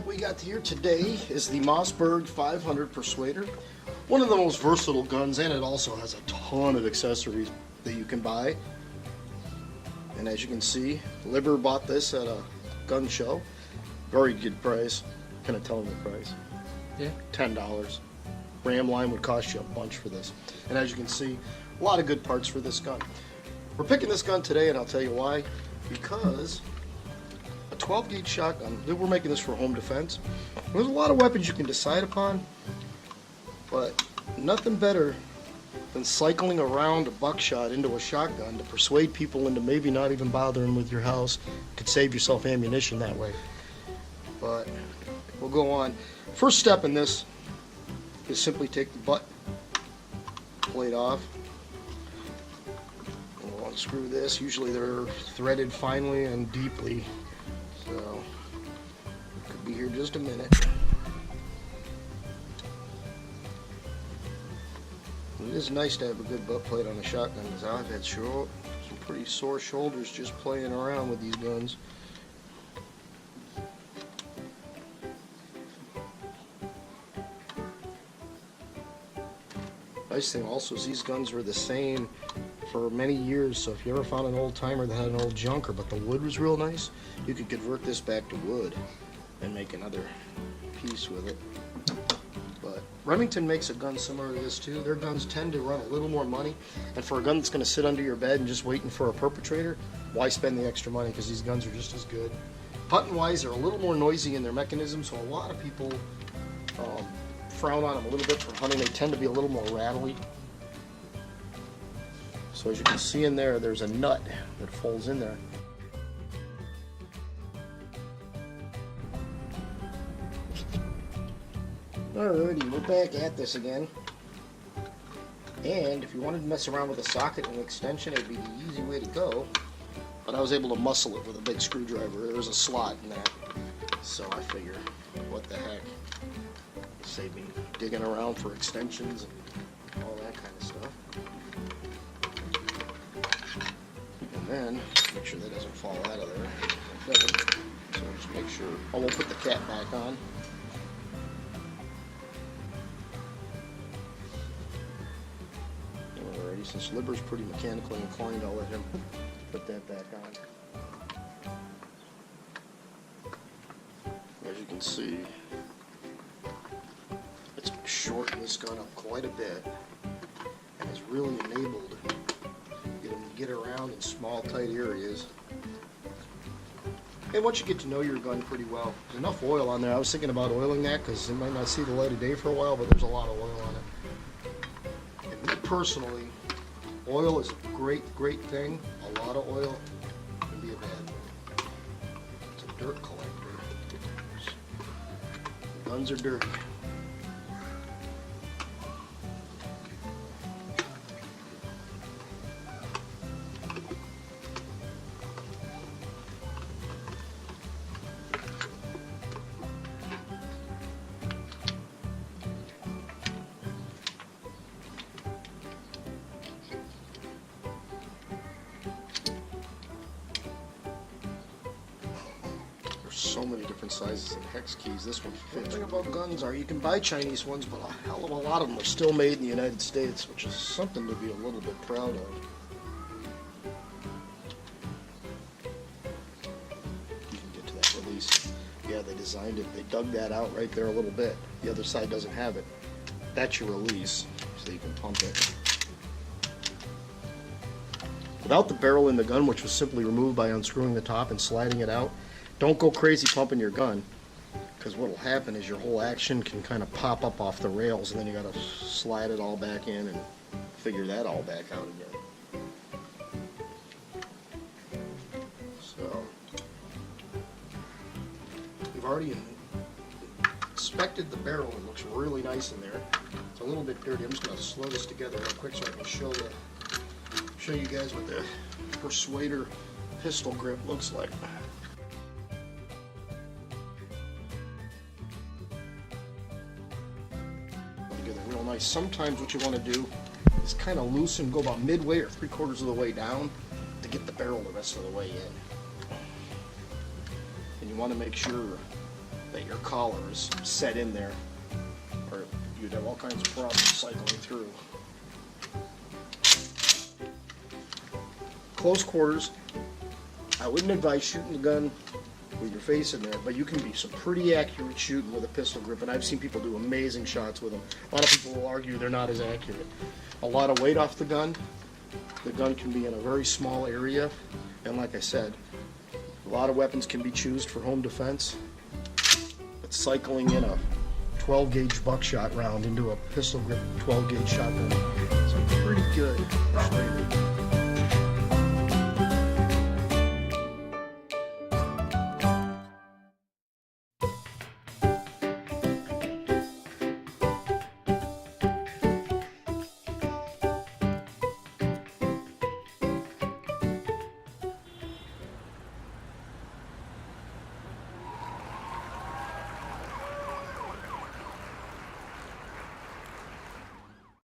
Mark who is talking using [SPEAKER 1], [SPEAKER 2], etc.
[SPEAKER 1] we got here today is the Mossberg 500 Persuader. One of the most versatile guns, and it also has a ton of accessories that you can buy. And as you can see, Liber bought this at a gun show. Very good price. Can I tell him the price?
[SPEAKER 2] Yeah.
[SPEAKER 1] $10. Ram line would cost you a bunch for this. And as you can see, a lot of good parts for this gun. We're picking this gun today, and I'll tell you why. Because a 12 gauge shotgun, we're making this for home defense. There's a lot of weapons you can decide upon, but nothing better than cycling around a buckshot into a shotgun to persuade people into maybe not even bothering with your house. You could save yourself ammunition that way. But we'll go on. First step in this is simply take the butt plate off. And we'll unscrew this. Usually they're threaded finely and deeply, so it could be here just a minute. It is nice to have a good butt plate on a shotgun, because I've had some pretty sore shoulders just playing around with these guns. Nice thing also is these guns were the same for many years, so if you ever found an old timer that had an old junker but the wood was real nice, you could convert this back to wood and make another piece with it. But Remington makes a gun similar to this too. Their guns tend to run a little more money, and for a gun that's going to sit under your bed and just waiting for a perpetrator, why spend the extra money, because these guns are just as good. Hunting wise, they're a little more noisy in their mechanism, so a lot of people frown on them a little bit for hunting. They tend to be a little more rattly. So as you can see in there, there's a nut that folds in there. Alrighty, we're back at this again. And if you wanted to mess around with a socket and an extension, it'd be the easy way to go. But I was able to muscle it with a big screwdriver. There's a slot in that. So I figure, what the heck. Save me digging around for extensions and all that kind of stuff. And then make sure that doesn't fall out of there. It doesn't. So just make sure. I won't put the cap back on. Alrighty, since Liber's pretty mechanically inclined, I'll let him put that back on. As you can see, shorten this gun up quite a bit, and has really enabled you to get around in small, tight areas. And once you get to know your gun pretty well, there's enough oil on there. I was thinking about oiling that because it might not see the light of day for a while, but there's a lot of oil on it. And me personally, oil is a great thing. A lot of oil can be a bad thing. It's a dirt collector. Guns are dirty. So many different sizes of hex keys. This one fits. The thing about guns are you can buy Chinese ones, but a hell of a lot of them are still made in the United States, which is something to be a little bit proud of. You can get to that release. Yeah, they designed it. They dug that out right there a little bit. The other side doesn't have it. That's your release, so you can pump it. Without the barrel in the gun, which was simply removed by unscrewing the top and sliding it out, don't go crazy pumping your gun, because what will happen is your whole action can kind of pop up off the rails, and then you got to slide it all back in and figure that all back out again. So we've already inspected the barrel. It looks really nice in there. It's a little bit dirty. I'm just going to slow this together real quick so I can show you guys what the Persuader pistol grip looks like. Real nice. Sometimes what you want to do is kind of loosen, go about midway or 3/4 of the way down to get the barrel the rest of the way in. And you want to make sure that your collar is set in there, or you'd have all kinds of problems cycling through. Close quarters, I wouldn't advise shooting the gun with your face in there, but you can be some pretty accurate shooting with a pistol grip, and I've seen people do amazing shots with them. A lot of people will argue they're not as accurate. A lot of weight off the gun can be in a very small area, and like I said, a lot of weapons can be choosed for home defense, but cycling in a 12 gauge buckshot round into a pistol grip 12 gauge shotgun is pretty good.